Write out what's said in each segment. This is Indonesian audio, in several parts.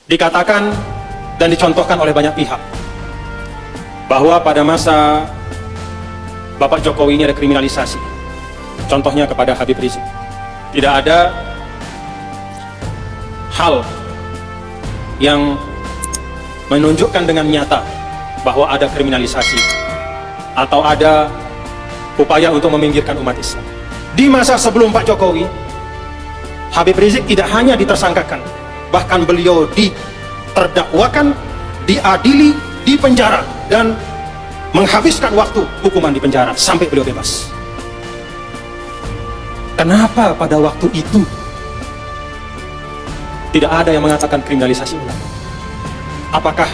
Dikatakan dan dicontohkan oleh banyak pihak bahwa pada masa Bapak Jokowi ini ada kriminalisasi. Contohnya kepada Habib Rizik. Tidak ada hal yang menunjukkan dengan nyata bahwa ada kriminalisasi atau ada upaya untuk meminggirkan umat Islam. Di masa sebelum Pak Jokowi, Habib Rizik tidak hanya ditersangkakan, bahkan beliau diterdakwakan, diadili, dipenjara, dan menghabiskan waktu hukuman di penjara sampai beliau bebas. Kenapa pada waktu itu tidak ada yang mengatakan kriminalisasi ulama? Apakah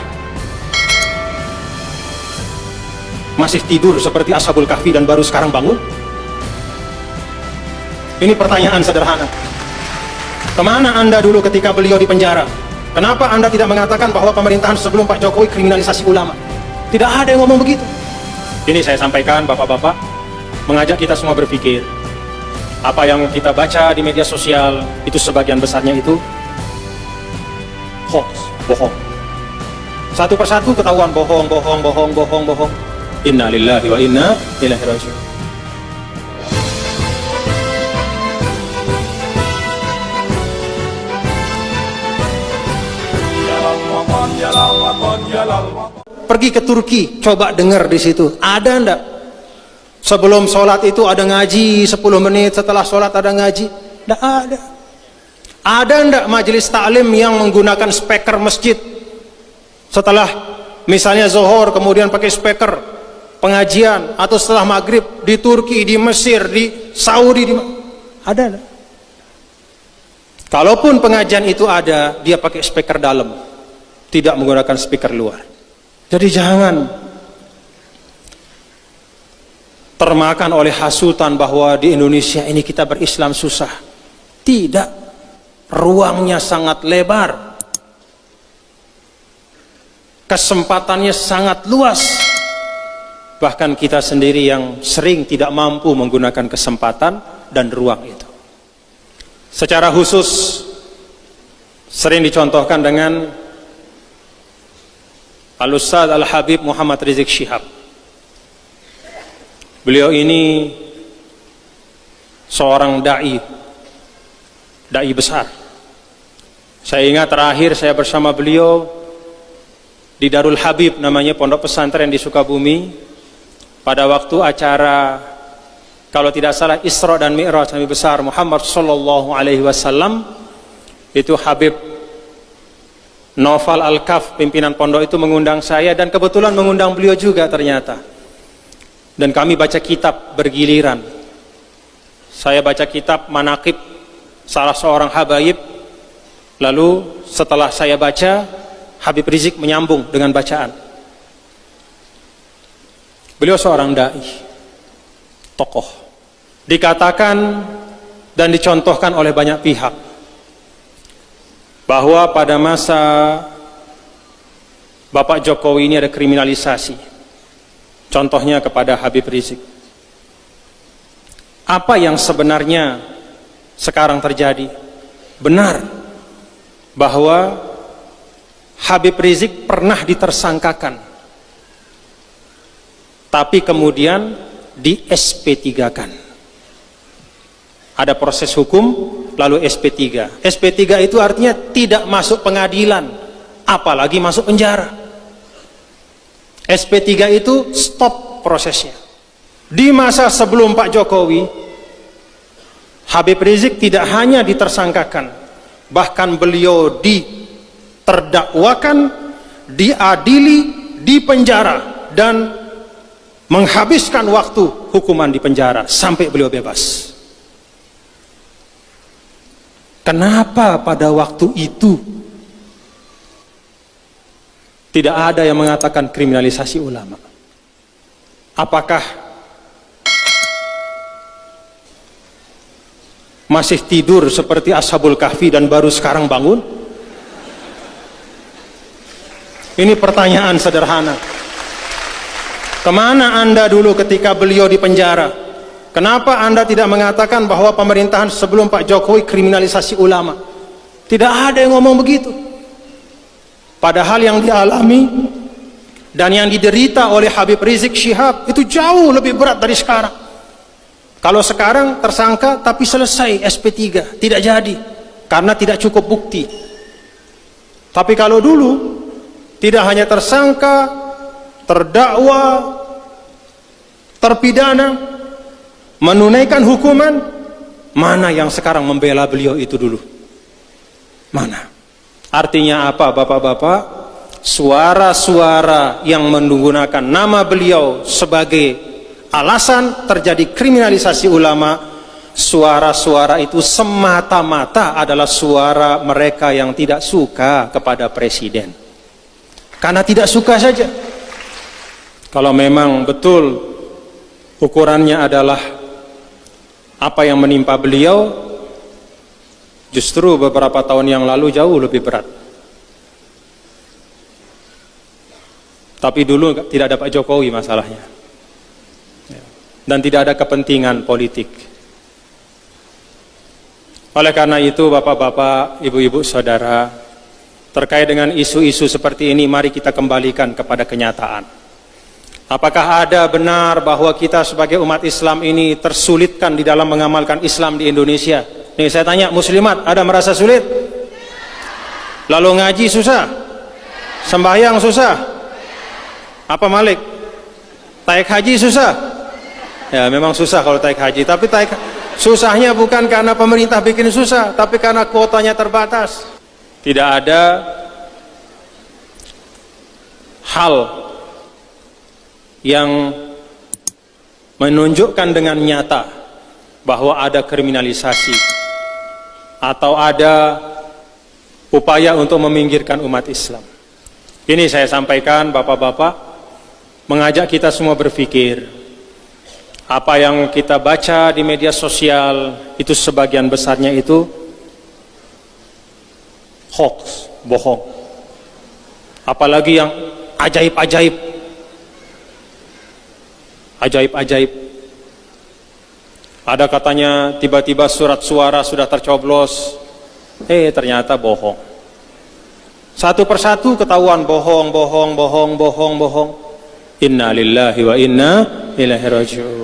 masih tidur seperti Ashabul Kahfi dan baru sekarang bangun? Ini pertanyaan sederhana. Kemana Anda dulu ketika beliau di penjara? Kenapa Anda tidak mengatakan bahwa pemerintahan sebelum Pak Jokowi kriminalisasi ulama? Tidak ada yang ngomong begitu. Ini saya sampaikan bapak-bapak, mengajak kita semua berpikir. Apa yang kita baca di media sosial, itu sebagian besarnya itu hoax, bohong. Satu persatu ketahuan bohong. Inna lillahi wa inna ilaihi raji'un. Pergi ke Turki, coba dengar di situ. Ada enggak? Sebelum sholat itu ada ngaji 10 menit, setelah sholat ada ngaji? Enggak ada. Ada enggak majelis taklim yang menggunakan speaker masjid? Setelah misalnya zuhur kemudian pakai speaker pengajian, atau setelah maghrib di Turki, di Mesir, di Saudi, ada enggak? Kalaupun pengajian itu ada, dia pakai speaker dalam, tidak menggunakan speaker luar. Jadi jangan termakan oleh hasutan bahwa di Indonesia ini kita berislam susah. Tidak, ruangnya sangat lebar, kesempatannya sangat luas. Bahkan kita sendiri yang sering tidak mampu menggunakan kesempatan dan ruang itu. Secara khusus sering dicontohkan dengan Al-Ustadz Al-Habib Muhammad Rizik Syihab. Beliau ini seorang da'i besar. Saya ingat terakhir saya bersama beliau di Darul Habib, namanya pondok pesantren di Sukabumi, pada waktu acara, kalau tidak salah, Isra dan Mi'raj Nabi besar Muhammad sallallahu alaihi wasallam. Itu Habib Naufal Al-Kaf, pimpinan pondok itu mengundang saya, dan kebetulan mengundang beliau juga ternyata. Dan kami baca kitab bergiliran. Saya baca kitab Manaqib salah seorang habaib. Lalu setelah saya baca, Habib Rizik menyambung dengan bacaan. Beliau seorang dai, tokoh. Dikatakan dan dicontohkan oleh banyak pihak bahwa pada masa Bapak Jokowi ini ada kriminalisasi. Contohnya kepada Habib Rizik. Apa yang sebenarnya sekarang terjadi? Benar bahwa Habib Rizik pernah ditersangkakan, tapi kemudian di SP3-kan. Ada proses hukum, lalu SP3. SP3 itu artinya tidak masuk pengadilan, apalagi masuk penjara. SP3 itu stop prosesnya. Di masa sebelum Pak Jokowi, Habib Rizik tidak hanya ditersangkakan, bahkan beliau diterdakwakan, diadili, dipenjara, dan menghabiskan waktu hukuman di penjara sampai beliau bebas. Kenapa pada waktu itu tidak ada yang mengatakan kriminalisasi ulama? Apakah masih tidur seperti Ashabul Kahfi dan baru sekarang bangun? Ini pertanyaan sederhana. Kemana Anda dulu ketika beliau di penjara? Kenapa Anda tidak mengatakan bahwa pemerintahan sebelum Pak Jokowi kriminalisasi ulama? Tidak ada yang ngomong begitu. Padahal yang dialami dan yang diderita oleh Habib Rizik Syihab itu jauh lebih berat dari sekarang. Kalau sekarang tersangka tapi selesai SP3, tidak jadi karena tidak cukup bukti. Tapi kalau dulu tidak hanya tersangka, terdakwa, terpidana, menunaikan hukuman, mana yang sekarang membela beliau itu dulu? Mana? Artinya apa, bapak-bapak? Suara-suara yang menggunakan nama beliau sebagai alasan terjadi kriminalisasi ulama, suara-suara itu semata-mata adalah suara mereka yang tidak suka kepada presiden. Karena tidak suka saja. Kalau memang betul ukurannya adalah apa yang menimpa beliau, justru beberapa tahun yang lalu jauh lebih berat. Tapi dulu tidak ada Pak Jokowi masalahnya. Dan tidak ada kepentingan politik. Oleh karena itu, bapak-bapak, ibu-ibu, saudara, terkait dengan isu-isu seperti ini, mari kita kembalikan kepada kenyataan. Apakah ada benar bahwa kita sebagai umat Islam ini tersulitkan di dalam mengamalkan Islam di Indonesia? Nih saya tanya, muslimat, ada merasa sulit? Lalu ngaji susah? Sembahyang susah? Apa Malik? Taik haji susah? Ya memang susah kalau taik haji, tapi susahnya bukan karena pemerintah bikin susah, tapi karena kuotanya terbatas. Tidak ada hal yang menunjukkan dengan nyata bahwa ada kriminalisasi atau ada upaya untuk meminggirkan umat Islam. Ini saya sampaikan, bapak-bapak, mengajak kita semua berpikir, apa yang kita baca di media sosial itu sebagian besarnya itu hoax, bohong. Apalagi yang ajaib-ajaib, ajaib-ajaib. Ada katanya tiba-tiba surat suara sudah tercoblos, ternyata bohong. Satu persatu ketahuan bohong, bohong, bohong, bohong, bohong. Inna lillahi wa inna ilaihi raji'un.